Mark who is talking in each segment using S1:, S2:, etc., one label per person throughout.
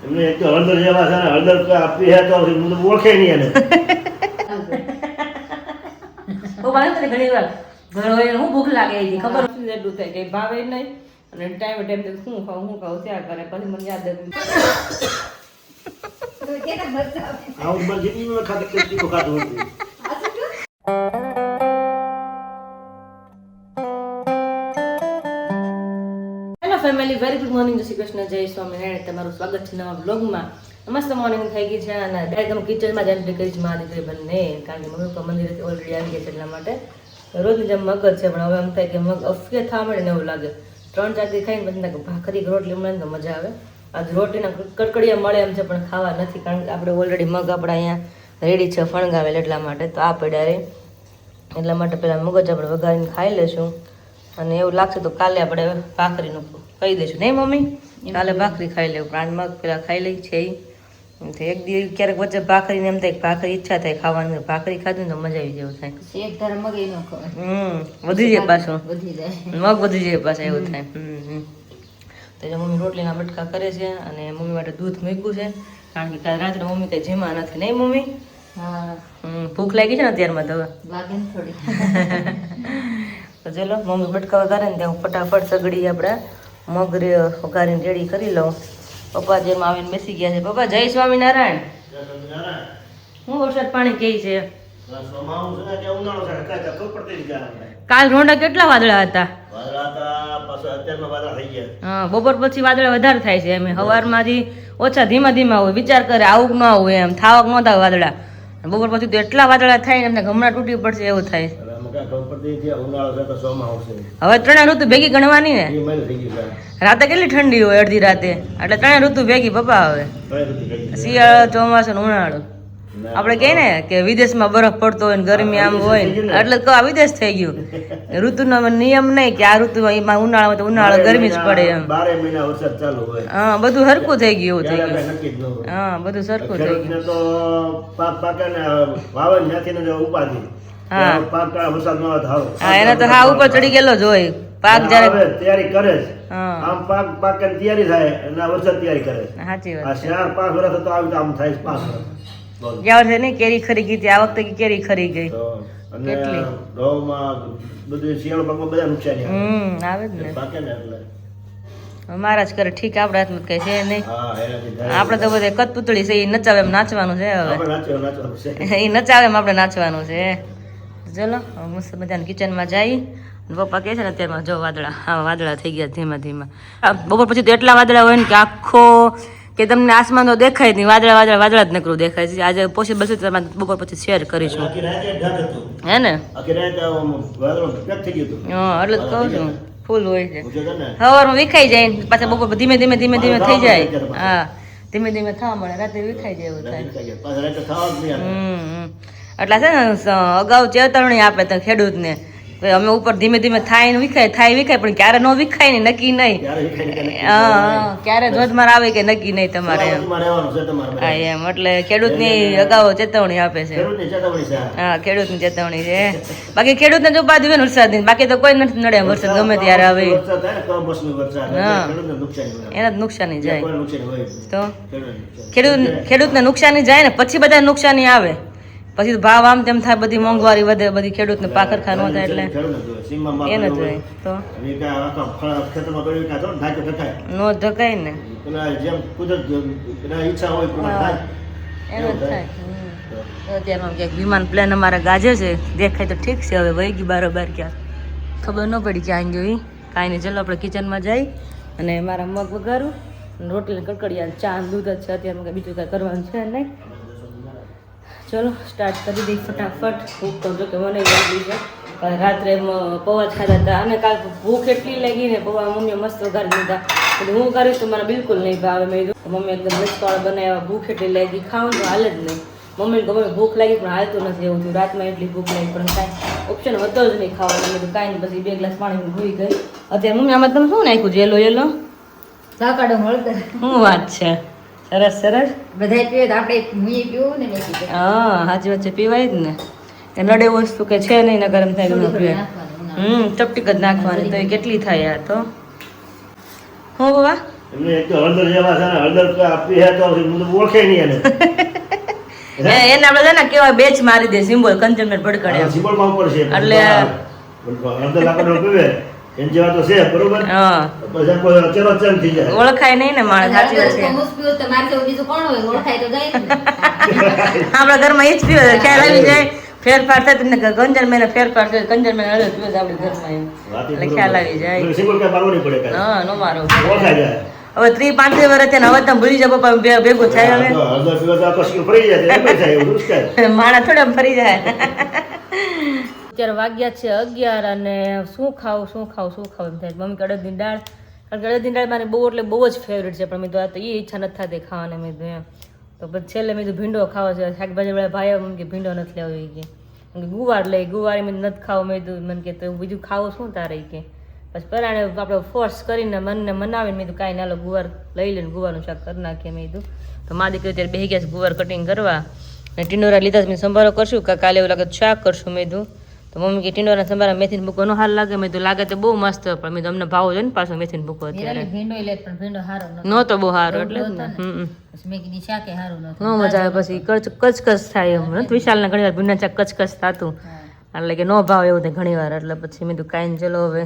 S1: એમને એક તો હળદર જેવા છે ને હળદર આપી હે તો હું તો ઓળખે નહીં એને
S2: ઓ બાય તને ઘણી વાર ઘર હોય હું ભૂખ લાગે છે ખબર નથી એટલું થાય કે ભાવે નહીં અને ટાઈમ શું ખાવું ત્યાં કરે પછી મને યાદ આવી
S1: આવું મને જેટલી મેં ખાતે કેટલી વખત હોય
S2: ફેમિલી વેરી ગુડ મોર્નિંગ, જય શ્રી કૃષ્ણ, જય સ્વામિનારાયણ. તમારું સ્વાગત છે નવા બ્લોગમાં. મસ્ત મોર્નિંગ થઈ ગઈ છે અને ડાયરેક્ટ કિચનમાં જ એન્ટ્રી કરી છે મા દીકરી બંને, કારણ કે મમ્મી પપ્પા મંદિરેથી ઓલરેડી આવી ગયા છે એટલા માટે. રોજની જેમ મગ જ છે પણ હવે એમ થાય કે મગ અફકે થવા મળે ને એવું લાગે. 3-4 દી ખાઈને પછી ભાખરી રોટલી મળે ને તો મજા આવે. આજ રોટીના કડકડિયા મળે એમ છે પણ ખાવા નથી, કારણ કે આપણે ઓલરેડી મગ આપણે અહીંયા રેડી છે ફણગાવેલ એટલા માટે. તો આ પડ્યા રે એટલા માટે પહેલાં મગ જ આપણે વઘારીને ખાઈ લેશું અને એવું લાગશે તો કાલે આપણે ભાખરીનું કહી દઈશું નહીં મમ્મી, કાલે ભાખરી ખાઈ લેવું. પ્રાણ મગ પેલા ખાઈ લઈ છે એક દી ક્યારેક વચ્ચે ભાખરીને એમ થાય કે ભાખરી ઈચ્છા થાય ખાવાની, ભાખરી ખાધી ને તો મજા આવી જેવું થાય. વધી જાય પાછું મગ વધી જાય પાછા એવું થાય. તો મમ્મી રોટલીના બટકા કરે છે અને મમ્મી માટે દૂધ મૂક્યું છે, કારણ કે કાલે રાત્રે મમ્મી કઈ જેમાં નથી નહીં મમ્મી. ભૂખ લાગી છે ને અત્યારમાં તો તો ચલો મમ્મી બટકા વગાડે ને ત્યાં ફટાફટ સગડી આપણે મગ વઘારીને રેડી કરી લઉં. પપ્પા જેમાં આવીને બેસી ગયા છે. પપ્પા જય સ્વામિનારાયણ. હું વરસાદ પાણી કે છે? કાલ રોંડા કેટલા વાદળા હતા? હા, બપોર પછી વાદળા વધારે થાય છે. એમ સવારમાંથી ઓછા ધીમા ધીમા હોય. વિચાર કરે આવું ન હોય એમ થાવક ન થાય વાદળા. બપોર પછી તો એટલા વાદળા થાય ને એમને હમણાં તૂટી પડશે એવું થાય. હવે 3 ઋતુ ભેગી ગણવાની ને. રાતે કેટલી ઠંડી હોય અડધી રાતે, એટલે 3 ઋતુ ભેગી પપ્પા. હવે શિયાળો, ચોમાસું ને ઉનાળો. આપણે કહીએ ને કે વિદેશમાં બરફ પડતો હોય ને ગરમી આમ હોય ને, એટલે તો આ વિદેશ થઈ ગયું. ઋતુનો નિયમ નહીં કે આ ઋતુ એમાં ઉનાળામાં તો ઉનાળો ગરમી જ પડે એમ. હા, બધું સરખું થઈ ગયું એવું થઈ ગયું. હા, બધું સરખું થઈ ગયું. હા, એના તો હા ઉપર ચડી ગયેલો જ હોય. પાક જયારે
S1: તૈયારી કરે છે, આમ પાક પાકની તૈયારી થાય અને વરસાદ તૈયારી કરે.
S2: સાચી વાત.
S1: 4-5 વર્ષ તો આમ થાય 5 વર્ષ.
S2: ગયા વર્ષે નહીં કેરી ખરી ગઈ હતી, આ વખતે કેરી ખરી ગઈ.
S1: કેટલી ઘઉંમાં બધું શિયાળો પાકમાં બધા નુકસાન
S2: આવે જ ને.
S1: પાકે ને એટલે
S2: મારા જ કરે ઠીક, આપણા હાથમાં કઈ છે નહીં. આપણે તો બધે કઠપુતળી છે, એ નચાવે એમ નાચવાનું છે. હવે એ નચાવે એમ આપણે નાચવાનું છે. ચલો મસ્ત મજાને કિચનમાં જઈ. પપ્પા કહે છે ને અત્યારમાં જો વાદળા, હા વાદળા થઈ ગયા ધીમા ધીમા. બપોર પછી તો એટલા વાદળા હોય ને કે આખો કે તમને આસમાન તો દેખાય જ નહીં, વાદળા વાદળા વાદળા જ નકરું દેખાય છે. આજે પોસિબલ છે તમે બપોર પછી શેર કરીશું હે ને. હા, એટલે જ કહું છું ફૂલ હોય છે. સવારમાં વિખાઈ જાય પાછા બપોર ધીમે ધીમે ધીમે ધીમે થઈ જાય. હા, ધીમે ધીમે થવા મળે, રાતે વિખાઈ જાય એવું થાય. એટલે છે ને અગાઉ ચેતવણી આપે તો ખેડૂતને અમે ઉપર ધીમે ધીમે થાય ને વિખાય પણ ક્યારે ન વિખાય ને નક્કી નહીં. હા, ક્યારે ધોધમાર આવે કે નક્કી નહીં તમારે એમ. હા એમ, એટલે ખેડૂતની અગાઉ ચેતવણી આપે છે. હા, ખેડૂતની ચેતવણી છે. બાકી ખેડૂતને જો ઉપાધિ હોય ને વરસાદની, બાકી તો કોઈ નથી નડે. વરસાદ ગમે ત્યારે આવે. હા, એને જ નુકસાની જાય. તો ખેડૂતને નુકસાની જાય ને પછી બધા નુકસાની આવે. પછી તો ભાવ આમ તેમ થાય, બધી મોંઘવારી વધે, બધી ખેડૂતને પાકરખા ન થાય એટલે એને જ હોય. તો નો ધકાય ને એને જ થાય. અત્યારમાં ક્યાંક વિમાન પ્લેન અમારા ગાજે છે, દેખાય તો ઠીક છે. હવે વહી ગઈ બારોબાર ક્યાં ખબર ન પડી ક્યાં ગયું. કાંઈ નહીં, ચલો આપણે કિચનમાં જઈ અને મારા મગ વઘારું, રોટલી કડકડિયા, ચા દૂધ જ છે અત્યારમાં, બીજું કાંઈ કરવાનું છે નહીં. ચલો સ્ટાર્ટ કરી દઈ ફટાફટ. ભૂખ તો જો કે મને લાગી છે, રાત્રે પૌવા જ ખાધા હતા અને કાલ ભૂખ એટલી લાગી ને પૌવા મમ્મીએ મસ્ત વઘારી દીધા. એટલે હું કરીશ તો મને બિલકુલ નહીં ભાવે. મેં મમ્મી એકદમ રસવાળા બનાવ્યા. ભૂખ એટલી લાગી, ખાવાનું તો હાલ જ નહીં. મમ્મીને ગમે ભૂખ લાગી પણ હાલતું નથી એવું થયું. રાતમાં એટલી ભૂખ લાગી પણ કાંઈ ઓપ્શન હતો જ નહીં ખાવાનું. મેં તો કાંઈ નહીં, પછી 2 ગ્લાસ પાણી ભૂઈ ગઈ. અત્યારે મમ્મી આમાં તમે શું નાખ્યું? યેલો સાકાડો હળદર. શું વાત છે, સરસ સરસ. બધા પીવે તો આપણે પીવું ને. હા, સાચી વાત છે, પીવાય જ ને. એ નડે વસ્તુ કે છે નહીં, ને ગરમ થાય ગમે પીવે. ચપટીક જ નાખવાની તો એ કેટલી થાય યાર. તો હું બાબા
S1: એમને એક તો હળદર જેવા છે ને હળદર આપી હે તો બધું ઓળખે નહીં એને
S2: એને આપણે છે ને કેવા બેચ મારી દે સિમ્બોલ કંચનબેન ભડકડે
S1: સિમ્બોલમાં ઉપર છે
S2: એટલે
S1: હળદર લાકડનો પીવે એને જેવા તો છે બરોબર
S2: હા
S1: પછી કોઈ ચલો ચમ થઈ જાય
S2: ઓળખાય નહીં ને માણસ સાચી વાત છે આપણા ઘરમાં એ જ પીવે ખ્યાલ આવી જાય ફેરફાર થાય તમને ગંજન મેને ફેરફાર થાય કંજન મેને હળદર પીવે છે આપણા ઘરમાં એમ એટલે ખ્યાલ આવી જાય
S1: સિમ્બોલ કે મારવો નહીં પડે કાંઈ.
S2: હા નો મારો
S1: ઓળખાઈ જાય
S2: હવે 30-35 વર્ષ થયા ને હવે તમે ભૂલી જાવ પપ્પા ભેગું થાય હવે
S1: તો હળદર પીવે તો આખો સ્કીલ ફરી જાય તો એમ થાય એવું દુષ્કાય
S2: માણા થોડા ફરી જાય અત્યારે વાગ્યા છે 11 અને શું ખાવું એમ થાય મમ્મી અડદની દાળ કારણ કે અડદની દાળ મારી બહુ એટલે બહુ જ ફેવરેટ છે પણ મેં તો આ તો એ ઈચ્છા નથી થતી ખાવાની મેં તો એમ તો પછી છેલ્લે મેં તો ભીંડો ખાવો છે શાકભાજી વાળા ભાઈ મને કે ભીંડો નથી લેવો એ કે ગુવાર લઈ ગુવારી મેં નથી ખાવો મેં તો મને કે તો બીજું ખાવું શું તારે કે પછી પરાણે આપણે ફોર્સ કરીને મનને મનાવીને મેં તો કાંઈ ના લો ગુવાર લઈ લઈને ગુવારનું શાક કરી નાખીએ મેં કીધું તો મા દીકરી અત્યારે બેસી ગયા છે ગુવાર કટિંગ કરવા અને ટીંડોરા લીધા છે મેં સંભારો કરશું કાલે એવું લાગે તો શાક કરશું મેં કીધું તો મમ્મી કે ટીંડોરા સંભારા મેથીને ભૂકો નો હાલ લાગે મેં તો લાગે તો બહુ મસ્ત પણ મેં તો અમને ભાવ છે ને પાછો મેથીને ભૂકો અત્યારે નહોતો બહુ સારો એટલે જ ને નો મજા આવે પછી કચકચ થાય એમ વિશાલને ઘણી વાર ભીંડા શાક કચકચ થતું એટલે કે નો ભાવ એવું થાય ઘણી વાર એટલે પછી મેં તો કાંઈ ચલો હવે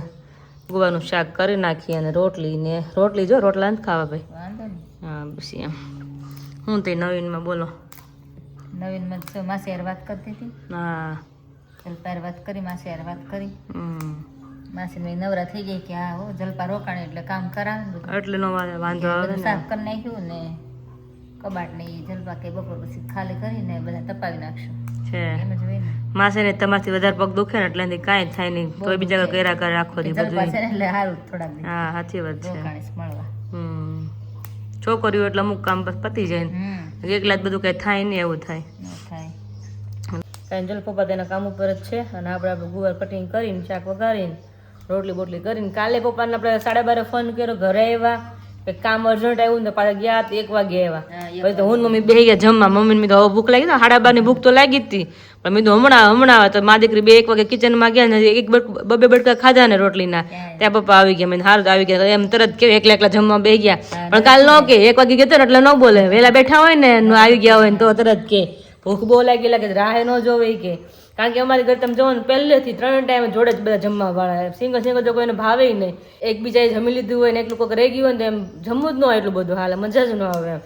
S2: ગુવાનું શાક કરી નાખીએ અને રોટલી જો રોટલા નથી ખાવા ભાઈ હા પછી એમ હું તે નવીનમાં બોલો
S3: નવીનમાં માસી યાર વાત કરતી હતી
S2: હા
S3: જલપાર વાત કરી માસી યાર વાત કરી માસી મેં નવરા થઈ ગઈ કે હા હો જલપા રોકાણે એટલે કામ કરાવે ને બધું.
S2: એટલે નો વાંધો આવે
S3: બધું
S2: ને
S3: સાફ કરી નાખ્યું ને કબાટ ને ઈ જલપા કે બપોર પછી ખાલી કરીને બધા તપાવી નાખશું
S2: છે
S3: એમ જ હોય ને
S2: માસે ને તમારથી વધારે પગ દુખે ને એટલે કાંઈ થાય નહીં કોઈ બીજા કર્યા કરે આખો દી
S3: જલપા
S2: બધું
S3: છે ને એટલે સારું થોડાક દી
S2: હા સાચી વાત છે
S3: રોકાણે મળવા
S2: છોકરીઓ એટલે અમુક કામ બસ પતી જાય ને એકલા જ બધું કઈ થાય નહીં એવું થાય
S3: ન થાય
S2: કાંઈ જલ પપ્પા તેના કામ ઉપર જ છે અને આપણે ગુવાર કટિંગ કરીને શાક વઘારીને રોટલી બોટલી કરીને કાલે પપ્પાને આપણે 12:30 ફોન કર્યો ઘરે આવ્યા કે કામ અર્જન્ટ આવ્યું ને પાછા ગયા 1 વાગે આવ્યા પછી તો હું ને મમ્મી બેસી ગયા જમવા મમ્મીને મેં તો હવે ભૂખ લાગી ને 12:30 ની ભૂખ તો લાગી જ હતી પણ મેં તો હમણાં આવે તો મા દીકરી 1 વાગે કિચનમાં ગયા ને બબે બટકા ખાધા ને રોટલીના ત્યાં પપ્પા આવી ગયા મેં સારું આવી ગયા એમ તરત કેવું એકલા જમવા બેસી ગયા પણ કાલ ન કે 1 વાગે ગયો ને એટલે ન બોલે વહેલા બેઠા હોય ને આવી ગયા હોય ને તો તરત કે ભૂખ બહુ લાગી લાગે રાહે ન જોવે કે કારણ કે અમારી ઘરે તમે જોવો ને પહેલેથી 3 ટાઈમ જોડે જ બધા જમવા વાળા સિંગલ જો કોઈને ભાવે નહીં એકબીજાએ જમી લીધું હોય ને એકલું કોઈક રહી ગયું હોય ને એમ જમવું જ ન હોય એટલું બધું હાલે મજા જ ન આવે એમ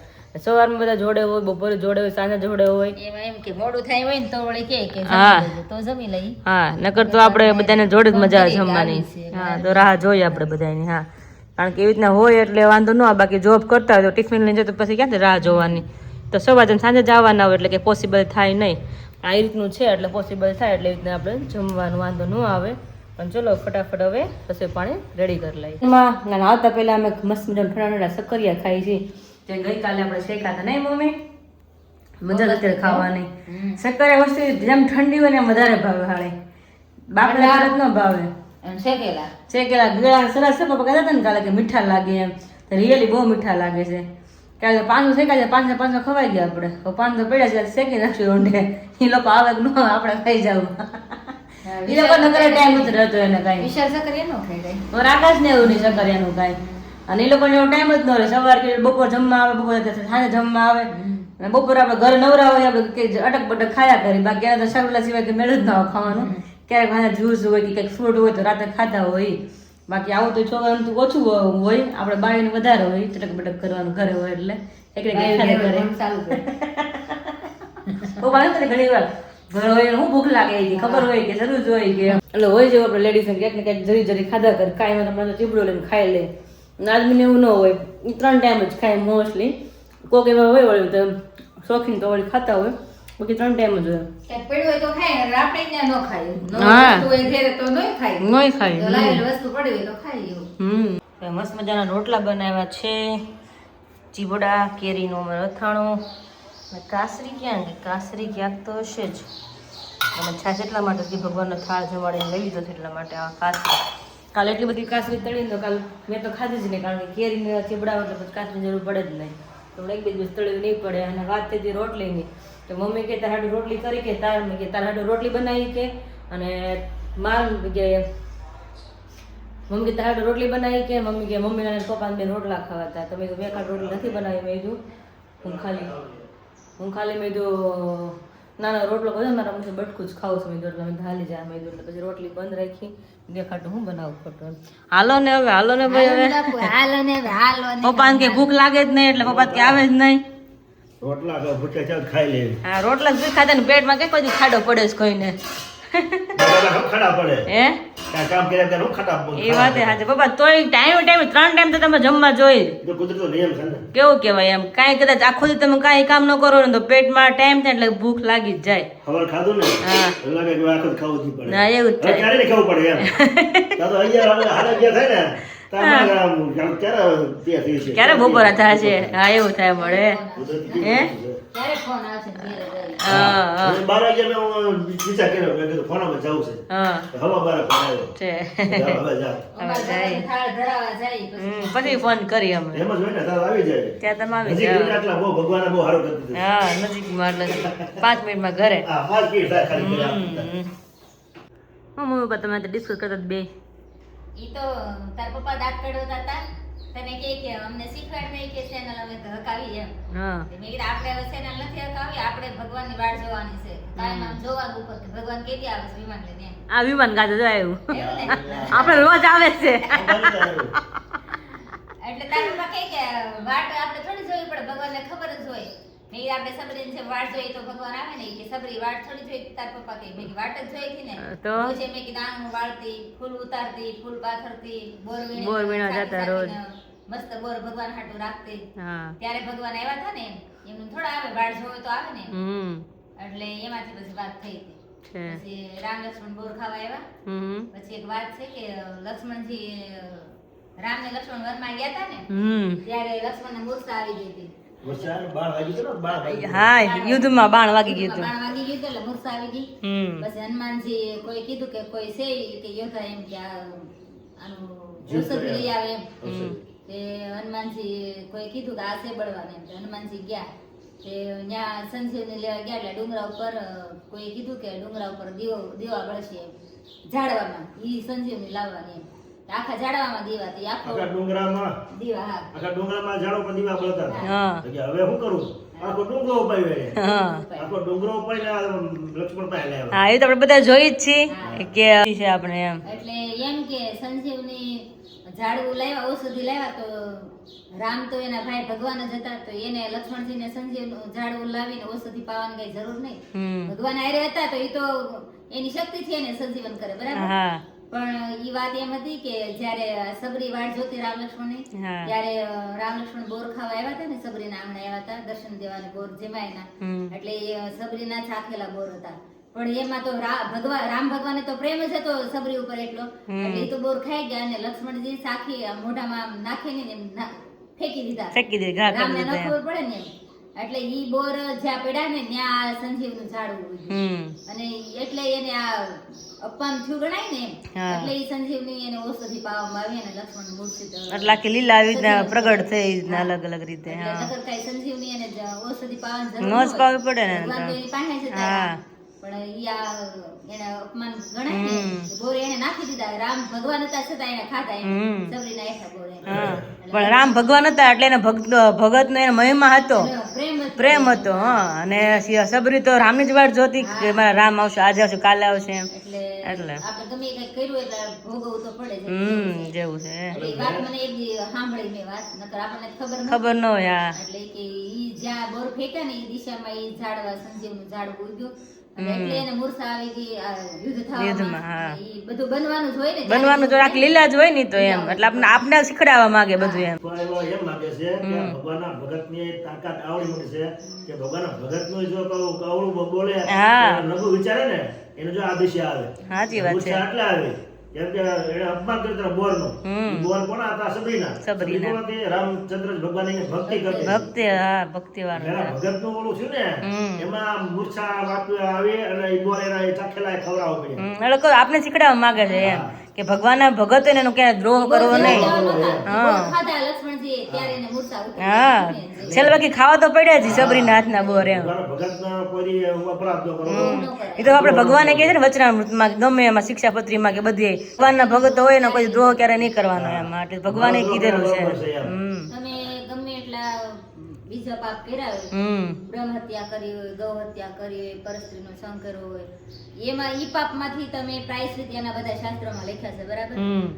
S2: સવારમાં બધા જોડે હોય બપોરે જોડે હોય સાંજે જોડે હોય
S3: એમાં એમ કે મોડું થાય હોય ને તો વળી કે
S2: હા.
S3: જમી લેજો, તો જમી લઈ
S2: હા નકર તો આપણે બધાને જોડે જ મજા આવે જમવાની હા તો રાહ જોઈએ આપણે બધાની હા કારણ કે એવી રીતના હોય એટલે વાંધો ન આવે બાકી જોબ કરતા હોય તો ટિફિન લઈને જાય તો પછી ક્યાંથી રાહ જોવાની તો સવારે સાંજે જવાના હોય એટલે કે પોસિબલ થાય નહીં આ રીતનું છે એટલે પોસિબલ થાય એટલે એ રીતના આપણે જમવાનું વાંધો ન આવે પણ ચલો ફટાફટ હવે રસોઈ પાણી રેડી કરી લઈએ એમાં આવતા પહેલા અમે મસ્ત મજાના ઠંડા ઠંડા સક્કરિયા ખાઈ છીએ જે ગઈકાલે આપણે શેકા હતા નહીં મમ્મી મજા અત્યારે ખાવાની સક્કરિયા વસ્તુ જેમ ઠંડી હોય ને એમ વધારે ભાવે હાળે બાપલા ન ભાવે
S3: અને શેકેલા
S2: શેકેલા ગળા સરસ છે પપ્પા કહેતા હતા ને કાલે કે મીઠા લાગે એમ રિયલી બહુ મીઠા લાગે છે કાલે 500 શેકાય છે 500 ખવાઈ ગયા આપણે તો 500 પડ્યા છે શેકી નાખ્યું રોંઢે એ લોકો આવે કે ન આપણે ખાઈ જવું એ લોકો નકરે ટાઈમ નથી રહેતો એને કાંઈ
S3: વિશાલ સકરિયા નો ખાઈ જાય
S2: તો આકાશ ને એવું નહીં સકરિયાનું કાંઈ અને એ લોકોને એવો ટાઈમ જ ન રહે સવાર કે બપોર જમવા આવે બપોર સાંજે જમવા આવે અને બપોર આપણે ઘરે નવરા હોય આપણે કે અટક બટક ખાયા કરી બાકી એના તો શરબલા સિવાય કે મેળ જ ના આવે ખાવાનું ક્યારેક ખાને જ્યુસ હોય કે કંઈક ફ્રૂટ હોય તો રાતે ખાતા હોય બાકી આવું તો છોકરાનું તો ઓછું હોય આપણે બાળીને વધારે હોય ચટક બટક કરવાનું ઘરે હોય એટલે એક
S3: ચાલુ કરે
S2: ઘણી વાર ઘર હોય હું ભૂખ લાગે કે ખબર હોય કે જરૂર જ હોય કે એટલે હોય જેવું આપણે લેડીઝ ક્યાંક ને ક્યાંક જરી જરી ખાધા કરે કાંઈ તમને તો ચીબડો લઈને ખાઈ લે આદમીને એવું ન હોય 3 ટાઈમ જ ખાય મોસ્ટલી કોક એવા હોય વળી તો શોખીન તો વળી ખાતા હોય બાકી 3 ટાઈમ જ હોય
S3: ક્યાંક પડ્યું હોય તો ખાય ને આપણે ત્યાં ન ખાય
S2: હા.
S3: વસ્તુ હોય ઘેરે તો નોય ખાય
S2: નોય ખાય
S3: તો લાવેલી વસ્તુ પડી હોય તો ખાય એવું
S2: મસ્ત મજાના રોટલા બનાવ્યા છે ચીબડા કેરીનું અમારે અથાણું કાસરી ક્યાં ગઈ કાસરી ક્યાંક તો હશે જ અને છાશ એટલા માટે કે ભગવાનનો થાળ જમાડીને લઈ લીધો છે એટલા માટે આ કાસરી કાલે એટલી બધી કાસરી તળીને તો કાલ મેં તો ખાધી જ નહીં કારણ કે કેરીને ચીબડા એટલે પછી કાસરીની જરૂર પડે જ નહીં તો એક બે દિવસ તળ્યું નહીં પડે અને વાત થઈ હતી રોટલીની તો મમ્મી કે તાર હાટું રોટલી કરી કે તાર મેં કે તાર હાટું રોટલી બનાવી કે અને માર કે મમ્મી કે તારે રોટલી બનાવી કે મમ્મી કે મમ્મી અને પપ્પાને બે રોટલા ખાવા હતા તમે તો બે કાંડ રોટલી નથી બનાવી મેં કીધું હું ખાલી મેં કીધું નાનો રોટલો કર્યો મારા મમ્મી બટકું જ ખાવું છું મેં કીધું એટલે હાલી જાય મેં કીધું એટલે પછી રોટલી બંધ રાખી દેખાડું હું બનાવું ખોટું હાલો ને ભાઈ હવે
S3: હાલો ને
S2: પપ્પાને કે ભૂખ લાગે જ નહીં એટલે પપ્પા કે આવે જ નહીં
S1: રોટલા કે ભૂખ્યા ચાલ ખાઈ લેવી
S2: હા રોટલા જ ખાતા ને પેટમાં કઈ કોઈ ખાડો પડે છે કોઈને
S1: ખડા પડે
S2: હે
S1: કાંઈ કામ કર્યા ત્યારે હું ખટા
S2: એ વાત સાચી પપ્પા તોય ટાઈમે 3 ટાઈમ તો તમે જમવા જોઈએ
S1: તો કુદરતનો નિયમ છે ને
S2: કેવું કહેવાય એમ કાંઈ કદાચ આખો દી તમે કાંઈ કામ ન કરો ને તો પેટમાં ટાઈમ થાય એટલે ભૂખ લાગી જ જાય
S1: ખબર ખાધું ને
S2: હા.
S1: એટલે લાગે કે આખો જ ખાવું જ પડે
S2: ના એવું જ
S1: હવે
S2: થાય
S1: ક્યારે નહીં ખાવું પડે એમ ત્યાં તો અહીંયા હવે હાલ 11 થાય ને ત્યારે ક્યારે તે થઈ છે
S2: ક્યારે બપોરા થાય છે હા એવું થાય મળે
S1: કુદરતી
S2: હે?
S3: ક્યારે ફોન આવશે ઘેરે જઈ.
S2: હા
S1: હવે 12 વાગ્યા મેં વિચાર કર્યો મેં કીધું ફોનમાં જવું છે
S2: હા
S1: હવા બાર ફોન આવ્યો
S2: છે
S1: જાઓ, હવે જાઓ
S3: અમારે
S2: જાય.
S3: થાળ ધરાવા જાય પછી
S2: પછી ફોન કરી અમે
S1: એમ જ હોય ને તાર આવી જાય
S2: ત્યાં તમે આવી
S1: નજીક
S2: જાઓ
S1: રહીને આટલા બહુ ભગવાને બહુ સારું કરી દીધું
S2: હા નજીકમાં એટલે 5 મિનિટમાં ઘરે
S1: હા 5 મિનિટ થાય ખાલી કર્યા
S2: મમ્મી પપ્પા તમે ડિસ્કસ કરતા હતા બે
S3: ઈ તો તાર પપ્પા દાંત કઢવતા હતા તને કે અમને શીખવાડ નહીં કે ચેનલ હવે હકાવી એમ
S2: હા
S3: મેં કીધું આપણે હવે ચેનલ નથી હકાવી આપણે ભગવાનની વાટ જોવાની છે કાયમ આમ જોવાનું ઉપર કે ભગવાન કેદી આવે છે વિમાન લઈને એમ.
S2: આ વિમાન ગાજે જો આવ્યું
S3: એવું ને?
S2: આપણે રોજ આવે છે
S3: એટલે તાર પપ્પા કહે કે વાટ આપણે થોડી જોવી પડે ભગવાનને ખબર જ હોય મેં કીધું આપણે સબરીને જેમ વાટ જોઈએ તો ભગવાન આવે ને કે સબરી વાટ થોડી જોઈ તાર પપ્પા કહે મેં કીધું વાટ જ જોઈ હતી ને
S2: તો?
S3: રોજ મેં કીધું આંગણું વાળતી ફૂલ ઉતારતી ફૂલ પાથરતી બોર વીણે
S2: બોર વીણવા જતા રોજ.
S3: મસ્ત બોર ભગવાન હાટું રાખતી
S2: હા
S3: ત્યારે ભગવાન આવ્યા હતા ને એમનું થોડા આવે વાટ જોવે તો આવે ને એટલે એમાંથી પછી વાત થઈ હતી
S2: છે
S3: પછી રામ લક્ષ્મણ બોર ખાવા આવ્યા પછી એક વાત છે કે લક્ષ્મણજી રામ ને લક્ષ્મણ વનમાં ગયા હતા ને ત્યારે લક્ષ્મણ ને મૂર્છા આવી ગઈ હતી
S1: વરસાદ 12 વાગ્યું હતું ને 12 વાગ્યું.
S2: હા યુદ્ધમાં બાણ વાગી ગયું હતું
S3: બાણ વાગી ગયું હતું એટલે મૂર્છા આવી ગઈ પછી હનુમાનજી કોઈ કીધું કે કોઈ છે કે યોદ્ધા એમ કે આનું ઔષધિ લઈ આવે એમ તે હનુમાનજી કોઈ કીધું કે આ છે બળવાન એમ તો હનુમાનજી ગયા તે ત્યાં સંજીવની લેવા ગયા એટલે ડુંગરા ઉપર કોઈ કીધું કે ડુંગરા ઉપર દીવા બળશે એમ ઝાડવામાં ઈ સંજીવની લાવવાની એમ આખા ઝાડવામાં દીવા હતી
S1: આખા
S3: આખો
S1: ડુંગરામાં
S3: દીવા હા
S1: આખા ડુંગરામાં ઝાડો પર દીવા બળતા હતા.
S2: હા
S1: તો કે હવે શું કરું આખો ડુંગરો ઉપાડ્યો એને.
S2: હા
S1: આખો ડુંગરો ઉપાડીને આ લક્ષ્મણ પાસે લાવ્યા.
S2: હા એ તો આપણે બધા જોઈ જ છીએ કે છે આપણે એમ
S3: એટલે એમ કે સંજીવની ઝાડવું લાવ્યા ઔષધિ લાવ્યા તો રામ તો એના ભાઈ ભગવાન જ હતા તો એને લક્ષ્મણજીને સંજીવ ઝાડવું લાવીને ઔષધિ પાવાની કઈ જરૂર નહીં ભગવાન આરે હતા તો એ તો એની શક્તિથી એને સંજીવન કરે બરાબર
S2: હા
S3: પણ ઈ વાત એમ હતી કે જ્યારે સબરી વાટ જોતી રામ લક્ષ્મણની
S2: હા.
S3: ત્યારે રામ લક્ષ્મણ બોર ખાવા આવ્યા હતા ને સબરીના આંગણે આવ્યા હતા દર્શન દેવાને બોર જમાયના એટલે એ સબરીના ચાખેલા બોર હતા પણ એમાં તો રામ ભગવાને તો પ્રેમ જ હતો સબરી ઉપર એટલો એટલે એ તો બોર ખાઈ ગયા અને લક્ષ્મણજી સાખી આમ મોઢામાં આમ નાખીને એમ ફેંકી દીધા
S2: ફેંકી દે ઘા કરી
S3: રામને ન
S2: દીધા
S3: ખબર પડે ને એમ. એટલે ઈ બોર જ્યાં પડ્યા ને ત્યાં આ સંજીવનું ઝાડવું ઉગ્યું. અને એટલે એને આ અપમાન થયું ગણાય ને એમ.
S2: હા.
S3: એટલે ઈ સંજીવની એને ઔષધિ પાવામાં આવી અને લક્ષ્મણ મૂર્છિત
S2: એટલે આખી લીલા આવી રીતના પ્રગટ થઈ રીતના અલગ અલગ રીતે
S3: એટલે
S2: હા
S3: નકર કાંઈ સંજીવની એને ઔષધિ પાવાની જરૂર
S2: નો જ
S3: ન હોય.
S2: પાવી પડે ને
S3: ભગવાન તો
S2: તો.
S3: એની પાસે જ હતા.
S2: હા.
S3: પણ ઈ આ એને અપમાન ગણાય ને બોર એને નાખી દીધા રામ ભગવાન હતા છતાં એને ખાધા એમ સબરીના એઠા બોર એને.
S2: હા પણ રામ ભગવાન હતા એટલે એને ભગત નો એને મહિમા હતો
S3: એટલે પ્રેમ હતો.
S2: પ્રેમ હતો હા અને સબરી તો રામની જ વાટ જોતી કે મારા રામ આવશે આજે આવશે કાલે આવશે એમ
S3: એટલે
S2: એટલે.
S3: આપણે ગમે કંઈક કર્યું એટલે ભોગવવું તો પડે જ.
S2: જેવું છે
S3: એટલે ઈ વાત મને એક દી સાંભળી મેં વાત નકર આપણને ખબર ન
S2: ખબર ન હોય હા
S3: એટલે કે ઈ જ્યાં બોર ફેંક્યા ને ઈ દિશામાં ઈ ઝાડવા સંજીવનું ઝાડવું ઉગ્યું અને એટલે એને મૂર્છા આવી ગઈ આ યુદ્ધ
S2: યુદ્ધમાં, હા.
S3: થવામાં ઈ બધું બનવાનું જ હોય ને
S2: બનવાનું જો આખી લીલા જ હોય ને તો એમ એટલે આપણે શીખડાવવા માંગે બધું એમ
S1: પણ એમાં એમ લાગે છે કે ભગવાનના ભગતની તાકાત આવડી મોટી છે કે ભગવાનના ભગતનું જો કવળું બોલે
S2: હા.
S1: નગુ વિચારે ને એને જો આ દિશા આવે
S2: સાચી વાત છે
S1: ગુસ્સા આટલા આવે કેમ કે એને અપમાન કર્યું હતું બોરનું. ઈ બોર કોના હતા? સબરીના.
S2: સબરીના.
S1: સબરી કોણ હતી? રામચંદ્ર ભગવાન એની ભક્તિ કરતી.
S2: ભક્તિ હા ભક્તિ વાળું
S1: એના ભગતનું ઓલું થયું ને એમાં મૂર્છા આવી અને ઈ બોર એના એ ચાખેલા ખવડાવવા પડ્યા.
S2: એટલે કહું આપણે શીખડાવવા માંગે છે એમ કે ભગવાનના ભગત હોય ને એનો ક્યાંય દ્રોહ કરવો નહીં
S3: બોર ખાધા લક્ષ્મણજીએ ત્યારે એને મૂર્છા ઉતરે.
S2: હા છેલ્લે બાકી ખાવા તો પડ્યા જ સબરીના હાથના બોર એમ
S1: ભગવાનના ભગતના કોઈ અપરાધ ન કરો.
S3: ન કરે.
S2: એ તો આપણે ભગવાને કહે છે ને વચનામૃતમાં કે ગમે એમાં શિક્ષાપત્રીમાં કે બધી ભગવાનના ભગત હોય ને કોઈ દ્રોહ ક્યારે નહીં કરવાનો એમ માટે ભગવાને કીધેલું છે
S3: તમે ગમે એટલા બીજા પાપ કર્યા હોય, બ્રહ્મ હત્યા કરી હોય, ગૌ હત્યા કરી હોય, પરસ્ત્રીનો સંગ કર્યો હોય, એમાં ઈ પાપમાંથી તમે પ્રાયશ્ચિત એના બધા શાસ્ત્રોમાં લખ્યા છે, બરાબર?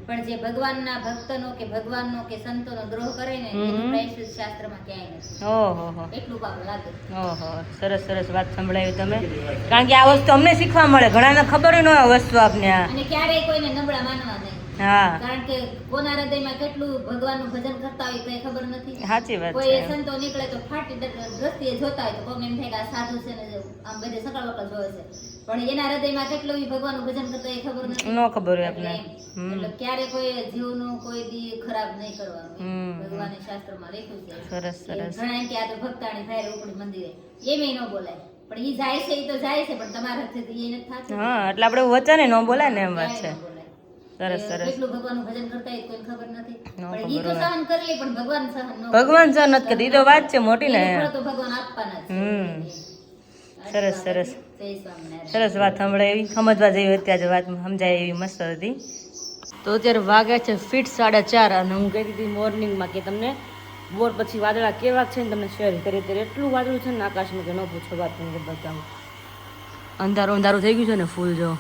S3: પણ જે ભગવાનના ભક્તનો કે ભગવાનનો કે સંતોનો દ્રોહ કરે ને એનું પ્રાયશ્ચિત શાસ્ત્રમાં ક્યાંય નથી.
S2: ઓહો
S3: એટલું પાપ લાગે.
S2: ઓહો સરસ સરસ વાત સંભળાવી તમે, કારણ કે આ વસ્તુ અમને શીખવા મળે, ઘણાને ખબર ન હોય આ વસ્તુ આપને આ.
S3: અને ક્યારેય કોઈને નબળા માનવા નહીં.
S2: હા
S3: કારણ કે કોના હૃદયમાં કેટલું ભગવાનનું ભજન કરતા હોય કઈ ખબર નથી.
S2: સાચી વાત
S3: કોઈ
S2: છે.
S3: સંતો નીકળે તો ફાટી દ્રષ્ટિએ જોતા હોય તો કોઈને એમ થાય કે આ સાધુ છે ને આમ બધે સકળ વકળ જોવે છે, પણ એના હૃદયમાં કેટલું ઈ ભગવાનનું ભજન કરતા હોય એ ખબર નથી.
S2: ન ખબર હોય આપણે.
S3: એટલે ક્યારે કોઈ જીવનું કોઈ દી ખરાબ નહીં કરવાનું. ભગવાને શાસ્ત્રમાં લખ્યું છે.
S2: સરસ સરસ.
S3: ઘણા એમ કે આ તો ભક્તાણી ભાઈ ઉપડી મંદિરે એમેય ન બોલાય, પણ ઈ જાય છે ઈ તો જાય છે, પણ તમારા હાથેથી ઈ નથી થાતું.
S2: હા એટલે આપણે વચને ન બોલાય ને એમ વાત છે.
S3: ક્યાંય ન બોલાય.
S2: સરસ સરસ.
S3: કેટલું ભગવાનનું ભજન કરતા હોય કોઈને ખબર નથી, પણ ઈ તો સહન કરી લે, પણ ભગવાન સહન ન કરે.
S2: ભગવાન સહન નથી કરતી, ઈ તો વાત છે મોટી ને.
S3: એનું ફળ તો ભગવાન આપવાના જ છે.
S2: સરસ સરસ
S3: જય સ્વામિનારાયણ.
S2: સરસ વાત સંભળાવી, સમજવા જેવી અત્યારે વાત સમજાય એવી મસ્ત હતી. તો અત્યારે વાગ્યા છે ફીટ 4:30 અને હું કહેતી હતી મોર્નિંગમાં કે તમને બોર પછી વાદળા કેવા છે ને તમને શેર કરી. અત્યારે એટલું વાદળું છે ને આકાશમાં કે ન પૂછો વાત, તમને બતાવું. અંધારું અંધારું થઈ ગયું છે ને ફૂલ જો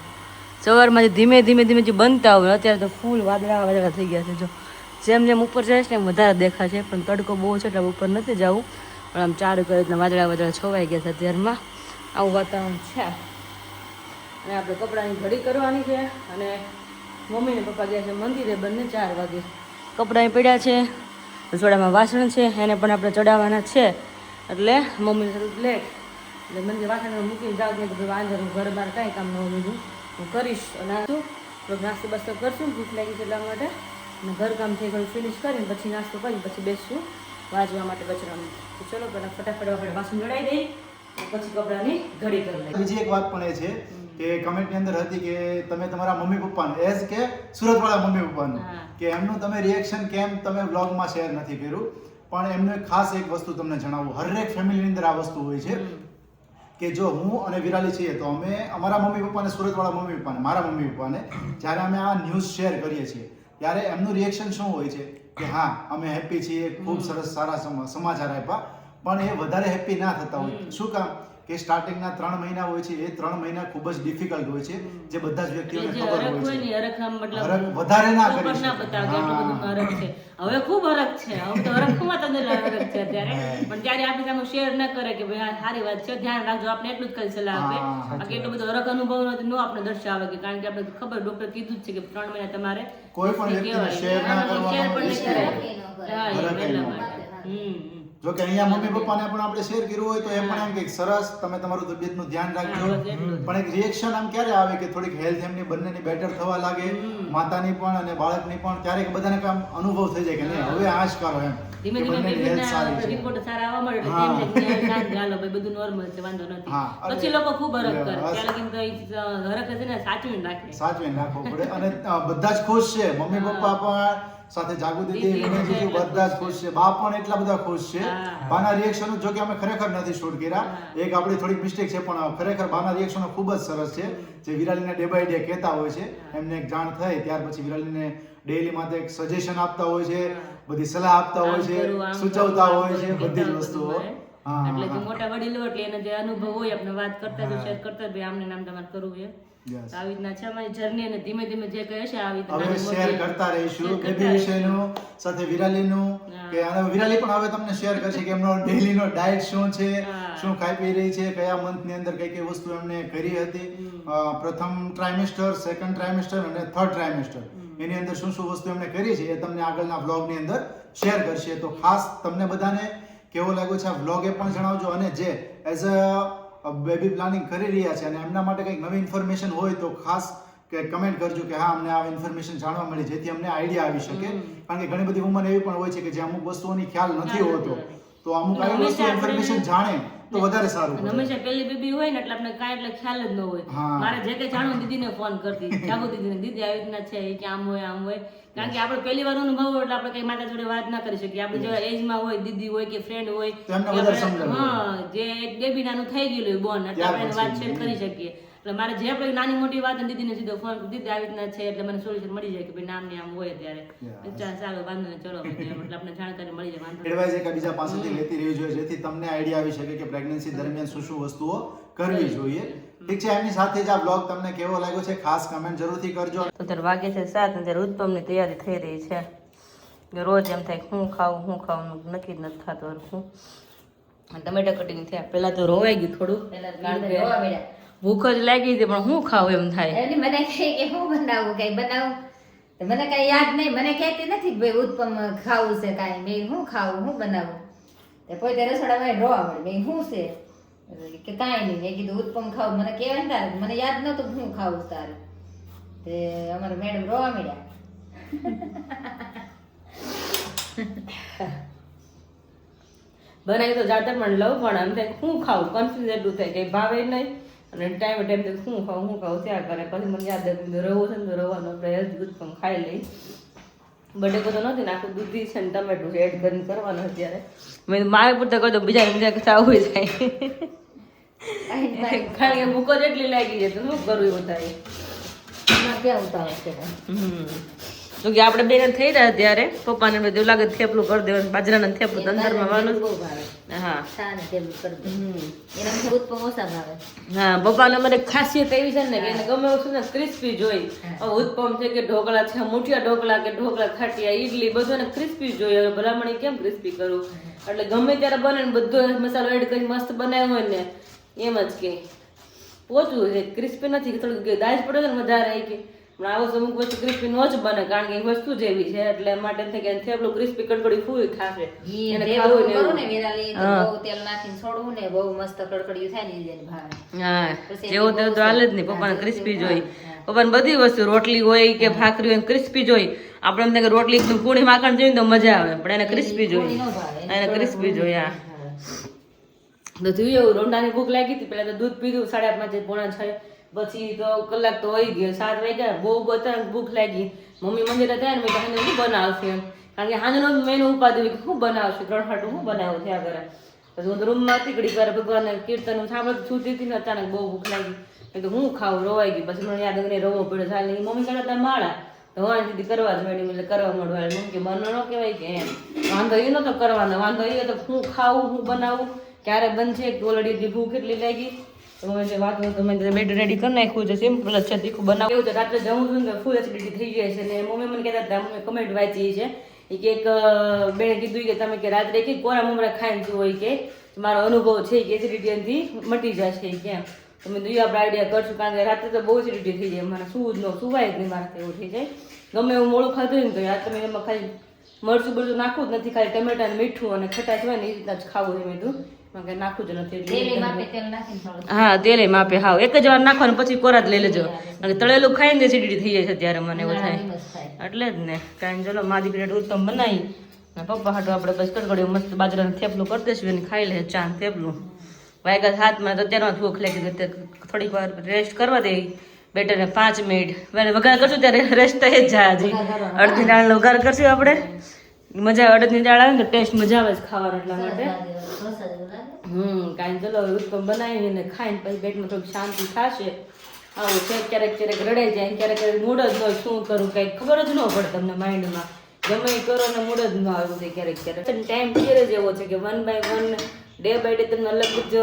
S2: સવારમાં જે ધીમે ધીમે ધીમે જે બનતા હોય અત્યારે તો ફૂલ વાદળા વાદળા થઈ ગયા છે. જો જેમ જેમ ઉપર જાય છે ને એમ વધારે દેખાય છે, પણ તડકો બહુ છે એટલે ઉપર નથી જવું, પણ આમ ચાર કરે એટલે વાદળા વાદળા છવાઈ ગયા છે અત્યારમાં. આવું વાતાવરણ છે. અને આપણે કપડાની ઘડી કરવાની છે અને મમ્મી ને પપ્પા ગયા છે મંદિરે, બંને 4 વાગે. કપડાં પડ્યા છે, રસોડામાં વાસણ છે, એને પણ આપણે ચડાવવાના છે, એટલે મમ્મીને થોડુંક લેટ એટલે મંદિર વાસણ મૂકીને જાવ ત્યાં કે વાંધો હું ઘર બહાર કાંઈ કામ ન હોય બીજું હું કરીશ. અને શું થોડોક નાસ્તો બાસ્તો કરશું, ભૂખ લાગી છે એટલા માટે, અને ઘરકામ થઈ ગયું ફિનિશ કરીને પછી નાસ્તો કરીને પછી બેસશું વાંચવા માટે બચરાનું. તો ચલો પહેલાં ફટાફટ આપણે વાસણ ચડાવી દઈએ પછી કપડાની ઘડી કરી લઈએ.
S4: બીજી એક વાત પણ એ છે કે કમેન્ટની અંદર હતી કે તમે તમારા મમ્મી પપ્પાને એઝ કે સુરતવાળા મમ્મી પપ્પાને કે એમનું તમે રિએક્શન કેમ તમે વ્લોગમાં શેર નથી કર્યું, પણ એમને ખાસ એક વસ્તુ તમને જણાવું. હરેક ફેમિલીની અંદર આ વસ્તુ હોય છે કે જો હું અને વિરાલી છીએ તો અમે અમારા મમ્મી પપ્પાને, સુરતવાળા મમ્મી પપ્પાને, મારા મમ્મી પપ્પાને જ્યારે અમે આ ન્યૂઝ શેર કરીએ છીએ ત્યારે એમનું રિએક્શન શું હોય છે કે હા અમે હેપી છીએ, ખૂબ સરસ સારા સમાચાર આપ્યા, પણ એ વધારે હેપી ના થતા હોય. શું કામ કે સ્ટાર્ટિંગના 3 મહિના હોય છે, એ 3 મહિના ખૂબ જ ડિફિકલ્ટ હોય છે, જે બધા જ વ્યક્તિઓને ખબર હોય છે. હરખ વધારે ના કરી શકે.
S2: હવે ખૂબ હરખ છે, હવે તો હરખમાં તમને હરખ છે અત્યારે, પણ ત્યારે આપણે સામે શેર ન કરે કે ભાઈ આ સારી વાત છે, ધ્યાન રાખજો, આપણે એટલું જ કરી સલાહ આપે. બાકી એટલો બધો હરખ અનુભવ ન આપણે દર્શાવે કે કારણ કે આપણે ખબર ડોક્ટર કીધું જ છે કે 3 મહિના તમારે
S4: કોઈ પણ વ્યક્તિને શેર ના કરવાનો જો કે અહીંયા મમ્મી પપ્પાને પણ આપણે શેર કર્યું હોય તો એ પણ એમ કે સરસ તમે તમારું તબિયતનું ધ્યાન રાખજો, પણ એક રિએક્શન આમ ક્યારે આવે કે થોડીક હેલ્થ એમની બંનેની બેટર થવા લાગે, માતાની પણ અને બાળકની પણ, ત્યારે બધાને કામ અનુભવ થઈ જાય કે નહીં હવે આ જ કરો એમ.
S2: ધીમે ધીમે રિપોર્ટ સારા આવવા મળે એટલે બધું નોર્મલ છે, વાંધો નથી. પછી લોકો ખૂબ હરખ કરે, ત્યાં લગીને તો હરખ છે ને સાચવીને રાખે,
S4: સાચવીને રાખવું પડે. અને બધા જ ખુશ છે, મમ્મી પપ્પા પણ સાથે જાગૃતિ વિનયજી બધા જ ખુશ છે, બા પણ એટલા બધા ખુશ છે. બાના રિએક્શનો જો કે અમે ખરેખર નથી શૂટ કર્યા, એક આપણી થોડીક મિસ્ટેક છે, પણ ખરેખર બાના રિએક્શનો ખૂબ જ સરસ છે, જે વિરાલીને ડે બાય ડે કહેતા હોય છે. એમને એક જાણ થઈ ત્યાર પછી વિરાલીને ડેઈલી માટે એક સજેશન આપતા હોય છે, બધી સલાહ આપતા હોય છે, સૂચવતા હોય છે, બધી જ વસ્તુઓ.
S2: એટલે જે મોટા વડીલો એટલે એને જે અનુભવ હોય આપણે વાત કરતા જ શેર કરતા ભાઈ આમને નામ તમારે કરવું છે. આવી રીતના છે અમારી જર્ની, અને ધીમે ધીમે જે કહે છે આવી
S4: હવે શેર કરતા રહીશું બેબી વિશેનું, સાથે વિરાલીનું, કે અને વિરાલી પણ હવે તમને શેર કરશે કે એમનો ડેઈલીનો ડાયટ શું છે, શું ખાઈ પી રહી છે, કયા મંથની અંદર કઈ કઈ વસ્તુ એમને કરી હતી, પ્રથમ ટ્રાઇમેસ્ટર, સેકન્ડ ટ્રાઇમેસ્ટર અને થર્ડ ટ્રાઇમેસ્ટર, એની અંદર શું શું વસ્તુ એમને કરી છે એ તમને આગળના વ્લોગની અંદર શેર કરશે. તો ખાસ તમને બધાને કેવો લાગ્યો છે આ વ્લોગ એ પણ જણાવજો, અને જે એઝ અ બેબી પ્લાનિંગ કરી રહ્યા છે અને એમના માટે કંઈક નવી ઇન્ફોર્મેશન હોય તો ખાસ કે કમેન્ટ કરજો કે હા અમને આ ઇન્ફોર્મેશન જાણવા મળી, જેથી અમને આઈડિયા આવી શકે. કારણ કે ઘણી બધી વુમન એવી પણ હોય છે કે જે અમુક વસ્તુઓની ખ્યાલ નથી હોતો, તો તો અમુક આવી વસ્તુ
S2: હંમેશા આપણે-
S4: ઇન્ફોર્મેશન જાણે તો વધારે સારું
S2: અને
S4: પડે.
S2: હંમેશા પહેલી બેબી હોય ને એટલે આપણે કાંઈ એટલે ખ્યાલ જ ન હોય.
S4: હા.
S2: મારે જે કંઈ જાણવું દીદીને ફોન કરતી, જાગો દીદીને, દીદી આવી રીતના છે કે આમ હોય આમ હોય. કારણ કે આપણે પહેલી વાર અનુભવ હોય એટલે આપણે કઈ માતા જોડે વાત ના કરી શકીએ. આપણે જેવા એજમાં હોય, દીદી હોય કે ફ્રેન્ડ હોય,
S4: તો એમને
S2: કે
S4: વધારે
S2: આપણે-
S4: સમજણ હોય.
S2: હા, જે એક બેબી નાનું થઈ ગયેલું હોય બોન, એટલે
S4: ત્યાર
S2: આપણે એને વાત
S4: પછી.
S2: શેર કરી શકીએ. એટલે મારે જે આપણે નાની મોટી વાત હોય, દીદીને સીધો ફોન દીદી આવી રીતના છે એટલે મને સોલ્યુશન મળી જાય કે ભાઈ નામ ને આમ હોય ત્યારે. ચાલો વાંધો નહીં, ચલો ભાઈ, એટલે આપણે જાણકારી મળી જાય, વાંધો નહીં.
S4: એડવાઇસ એકબીજા પાસેથી લેતી રહેવી જોઈએ જેથી તમને આઈડિયા આવી શકે કે પ્રેગ્નન્સી દરમિયાન શું શું વસ્તુઓ કરવી જોઈએ. ઠીક છે, એમની સાથે જ આ બ્લોગ તમને કેવો લાગ્યો છે ખાસ કમેન્ટ જરૂરથી કરજો.
S2: તો ત્યારે વાગે છે 7 અને ત્યારે ઉત્પમની તૈયારી થઈ રહી છે. કે રોજ એમ થાય હું ખાવું નક્કી જ નથી થતું હરખું. અને ટમેટા કટિંગ થયા પહેલા તો રોવાઈ ગયું થોડું,
S3: પહેલા તો
S2: કારણ
S3: રોવા
S2: કે
S3: મળ્યા.
S2: ભૂખ જ લાગી હતી પણ હું ખાવું એમ થાય.
S3: એની મને કહે કે હું બનાવું કઈ બનાવું તો મને કઈ યાદ નહીં, મને કહેતી નથી કે ભાઈ ઉત્પમ ખાવું છે કાંઈ. મેં હું ખાવું હું બનાવું તે પોતે રસોડામાં રોવા મળે. મેં શું છે કે કાંઈ નહીં. મેં કીધું ઉત્પમ ખાવું, મને કહેવાય ને તારે, મને યાદ નહોતું કે હું ખાવું છે તારે. તે અમારા મેડમ રોવા મળ્યા.
S2: બનાવી તો જાતે પણ લઉં પણ એમ થાય હું ખાવું કન્ફ્યુઝ એટલું થાય કે ભાવે નહીં અને ટાઈમ શું ખાવું ત્યાં કરે. પછી મને યાદ આવ્યું રવો છે ને તો રવાનો આપણે હેલ્ધી ઉત્પમ ખાઈ લઈ. બટેકો તો નથી નાખું, દૂધી છે ને ટમેટું છે એડ કરીને કરવાનું અત્યારે. મેં મારે પૂરતા કહ્યું બીજા બીજા આવું જાય કારણ કે ભૂખ જ એટલી લાગી જાય તો શું કરવું એવું થાય.
S3: એમાં ક્યાં ઉતાવળ છે?
S2: તો કે આપણે બેન થઈ રહ્યા ત્યારે પપ્પાને એવું લાગે થેપલું કરી દેવાનું, બાજરાના થેપલું તંદરમાં વાળું.
S3: બહુ ભાવે.
S2: હા
S3: ચા ને તેલ કરી દે. એનાથી ઉત્પમ ઓછા ભાવે.
S2: હા, પપ્પાને અમારે ખાસિયત એવી છે ને કે એને ગમે એવું ને ક્રિસ્પી જોઈ. ઉત્પમ છે કે ઢોકળા છે, મુઠિયા ઢોકળા કે ઢોકળા ખાટિયા ઈડલી બધું એને ક્રિસ્પી જોઈએ. હવે ભલામણી કેમ ક્રિસ્પી કરું, એટલે ગમે ત્યારે બને ને બધો મસાલો એડ કરી મસ્ત બનાવ્યો હોય ને એમ જ કે પોચું છે, ક્રિસ્પી નથી. થોડુંક દાજ પડે ને વધારે આવી કે પણ આવો અમુક વસ્તુ ક્રિસ્પી નો જ બને કારણ કે એ વસ્તુ જેવી છે એટલે માટે એમ થાય કે થેપલું ક્રિસ્પી કડકડી ફૂલ ખાશે.
S3: ઈ
S2: એને
S3: ઢેબરું
S2: ખાવું ને
S3: કરું
S2: એવું.
S3: ને વેરાલી તો બહુ તેલ નાખીને છોડવું ને બહુ મસ્ત કડકડિયું થાય ને ઈ જ એને ભાવે.
S2: હા, જેવો તેવો તો હાલે જ નહીં. પપ્પાને ક્રિસ્પી જોઈ. પપ્પાને બધી વસ્તુ રોટલી હોય કે ભાખરી હોય ક્રિસ્પી જોઈ. આપણે એમ થાય કે રોટલી એકદમ કુણી માખણ જોઈને તો મજા આવે પણ એને ક્રિસ્પી જોઈ.
S3: ઈ નો ભાવે.
S2: એને ક્રિસ્પી જોઈ. હા, તો થયું એવું રોંડાની ભૂખ લાગી હતી. પેલા તો દૂધ પીધું 5:30 પોણા 6, પછી તો કલાક તો વહી ગયો, 7 વાગ્યા. બહુ બધા ભૂખ લાગી. મમ્મી મંદિરે થાય ને મેં હાને શું બનાવશે એમ, કારણ કે હાજનો મેન ઉપાધિ કે શું બનાવશે, 3 હાટું શું બનાવું ત્યાં ઘરે. પછી હું રૂમમાં તીકડી કરે ભગવાન કીર્તન સાંભળતી છૂટી હતી ને અચાનક બહુ ભૂખ લાગી. એટલે હું ખાવું, રોવાઈ ગઈ. પછી મને યાદ કરીને રોવો પડ્યો. ચાલે મમ્મી કહેતા માળા તો વાણી દીદી કરવા જ મળી, એટલે કરવા મળવા. મમ્મી કે બનો ન કહેવાય કે એમ વાંધો એ નતો કરવાનો, વાંધો એ તો હું ખાવું હું બનાવું ક્યારે બનશે. ઓલરેડી ભૂખ એટલી લાગી વાત બેડ રેડી કરી નાખ્યું છે, સિમ્પલ જ છે. તીખું બનાવ એવું છે. રાત્રે જવું છું ને ફૂલ એસિડિટી થઈ જાય છે. ને મમ્મી મને કહેતા હતા, મમ્મી કમેન્ટ વાંચી છે કે એક બેને કીધું કે તમે કે રાત્રે કે કોરા મમરા ખાઈને શું હોય કે મારો અનુભવ છે કે એસિડિટી એનાથી મટી જશે કેમ. તો મેં દુઈ આપણે આઈડિયા કરશું કારણ કે રાત્રે તો બહુ એસિડિટી થઈ જાય. મને સુવું જ ન સુવાય જ નહીં મારાથી એવું થઈ જાય. ગમે એવું મોડું ખાધું ને તો યાર તમે એમાં ખાલી મરચું બરચું નાખવું જ નથી, ખાલી ટમેટા મીઠું અને ખટાશ હોય ને એ રીતના જ ખાવું છે. મેં કીધું નાખવું જ નથી.
S3: તેલી માપે તેલ નાખીને થોડું.
S2: હા, તેલે માપે. હા, એક જ વાર નાખવાનું પછી કોરા જ લઈ લેજો. અને તળેલું ખાઈને એસિડિટી થઈ જાય છે ત્યારે મને એવું થાય.
S3: એમ જ થાય.
S2: એટલે જ ને કાંઈ ચલો મા દીકરી ઉત્તમ બનાવી અને પપ્પા હાટું આપણે બસ કડકડીયું મસ્ત બાજરાનું થેપલું કરી દઈશું અને ખાઈ લે ચા થેપલું. વાગ્યા 7 તો અત્યારમાં ભૂખ લાગી ગઈ. થોડીક વાર રેસ્ટ કરવા દે બેટરને 5 મિનિટ વઘાર કરશું ત્યારે રેસ્ટ થઈ જ જાય. હજી અડધી દાળનો વઘાર કરશું આપણે. મજા આવે, અડદની દાળ આવે ને તો ટેસ્ટ મજા આવે જ ખાવાનો એટલા માટે.
S3: ઢોસા જેવું લાગે.
S2: કાંઈ ચલો ઉત્પમ બનાવીને ખાઈને પછી પેટમાં થોડીક શાંતિ થશે. આવું છે ક્યારેક ક્યારેક રડાઈ જાય, ક્યારેક ક્યારેક મૂડ જ ન હોય શું કરું કંઈક ખબર જ ન પડે તમને માઇન્ડમાં. ગમે એ કરો ને મૂડ જ ન આવ્યું થાય ક્યારેક ક્યારેક. ટાઈમ પીરિયડ જ એવો છે કે 1 by 1 ડે બાય ડે તમને અલગ જ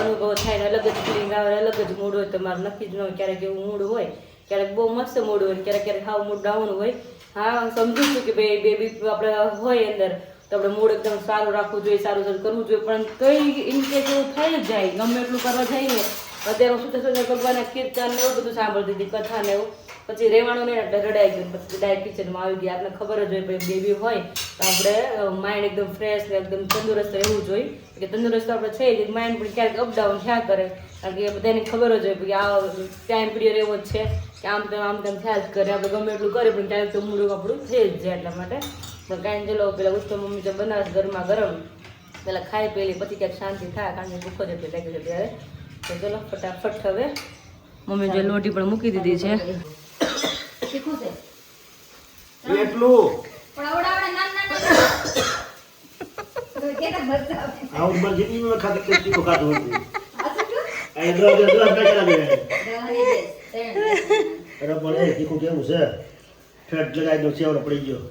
S2: અનુભવ થાય ને અલગ જ ફિલિંગ આવે, અલગ જ મૂડ હોય. તમારું નક્કી જ ન હોય. ક્યારેક એવું મૂડ હોય, ક્યારેક બહુ મસ્ત મૂડ હોય, ક્યારેક ક્યારેક હાવ મૂડ ડાઉન હોય. હા, સમજુ છું કે ભાઈ બેબી આપણે હોય અંદર તો આપણે મૂડ એકદમ સારું રાખવું જોઈએ, સારું સારું કરવું જોઈએ. પણ કઈ ઇનકેસ એવું થઈ જ જાય, ગમે એટલું કરવા જાય ને. અત્યારે હું સુધા ભગવાનના કીર્તન ને એવું બધું સાંભળતી હતી, કથા ને એવું. પછી રહેવાનું નહીં એટલે રડાઈ ગયું. પછી ડાયરેક્ટ કિચનમાં આવી ગયા. આપણે ખબર જ હોય ભાઈ બેબી હોય તો આપણે માઇન્ડ એકદમ ફ્રેશ ને એકદમ તંદુરસ્ત રહેવું જોઈએ. કે તંદુરસ્ત આપણે છે જ, માઇન્ડ પણ ક્યારેક અપડાઉન થયા કરે. કારણ કે બધાને ખબર જ હોય કે આ ટાઈમ પીરિયડ એવો જ છે કે આમ તેમ થયા જ કરે. આપણે ગમે એટલું કરીએ પણ ક્યારેક તો મૂડ આપણું થઈ જ જાય. એટલા માટે પણ કાંઈ ચલો પેલા ઉત્તમ મમ્મી તો બનાવે ગરમા ગરમ પેલા ખાઈ પેલી પછી ક્યાંક શાંતિ થાય કારણ કે ભૂખો જેટલી લાગી છે ત્યારે તો ચલો ફટાફટ હવે મમ્મી જે લોટી પણ મૂકી દીધી છે
S3: તીખું છે
S1: એટલું
S3: પણ આવડા નાના તો કેતા મરચા આવે
S1: આ ઉંમર જેટલી મેં ખાધું તે તીખું ખાધું હતું
S3: આ શું થયું?
S1: આ દવા કઈ લાગે
S3: દવાની દેશ, ત્રણ.
S1: અરે પણ એ તીખું કેવું છે ફેટ લગાવી દો સેવડો પડી ગયો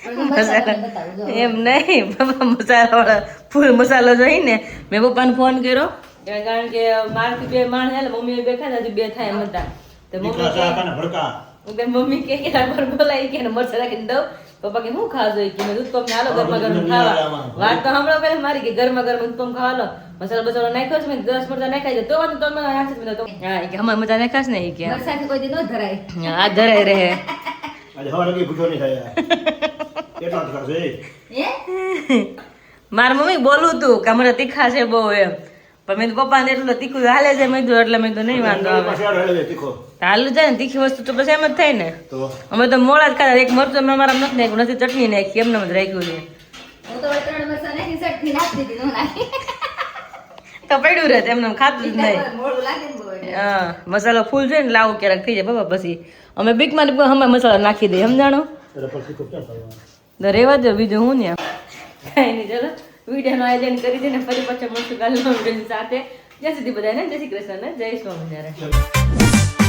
S3: પણ મરચાં તમને બતાવું, જો.
S2: એમ નહીં બાપા મસાલાવાળા ફૂલ મસાલો જોઈને મેં પપ્પાને ફોન કર્યો કારણ કે મારથી 2 માણસ એટલે મમ્મી બે ખાધા હજી 2 થાય એમ હતા તો મમ્મી
S1: દીકરા
S2: કે
S1: કાકાના ભડકા
S2: મમ્મી કે બરાબર બોલાય કે મરચાં રાખીને દઉં પપ્પા કે હું ખાવા જોઈએ કે મેં દૂધ પપ હાલો ગરમા ગરમ ખાવા વાત તો સાંભળો પહેલા મારી કે ગરમા ગરમ દૂધ પપ ખાવા લો મસાલો બસાલો નાખ્યો છે મેં 10 મરચાં નાખાઈ જાય તો વાંધો તો મને હાથ મેં તો હા એ કે અમારે મરચાં નાખાશ ને એ કે
S3: મરચાંથી કોઈ દી ન ધરાય.
S2: આ ધરાઈ રહે
S1: આજે હવા લગી ભૂખ્યો નહીં થાય કેટલા કરશે
S3: હે?
S2: મારા મમ્મી બોલું તું કે અમારે તીખા છે બહુ એમ પણ મેં તો પપ્પાને એટલું તીખું હાલે છે મેં કીધું એટલે મેં તો નહીં વાંધો આવે
S1: તીખો
S2: હાલું જાય ને તીખી વસ્તુ તો પછી એમ જ થાય ને
S1: તો
S2: અમે તો મોડા જ ખાતા એક મરચું અમે અમારા નથી નાખ્યું નથી ચટણી નાખી એમને જ રાખ્યું છે
S3: હું તો વળી 3 મરચાં નાખી ચટણી નાખી દીધી, ન નાખી.
S2: તો પડ્યું રહે એમને ખાતું જ નહીં
S3: મોડું લાગે ને બહુ એટલે.
S2: હા મસાલો ફૂલ છે ને લાવું ક્યારેક થઈ જાય બાબા પછી અમે બીકમાં અમે મસાલો નાખી દઈએ સમજાણો
S1: એટલે પછી તીખું ક્યાં થવાનું
S2: તો રેવા દો બીજું હું ને કાંઈ નહીં ચલો વિડીયોનું આયોજન કરી છે ને ફરી પાછા મળશું કાલના વિડીયોની સાથે જ્યાં સુધી બધાને જય શ્રી કૃષ્ણ ને જય સ્વામિનારાયણ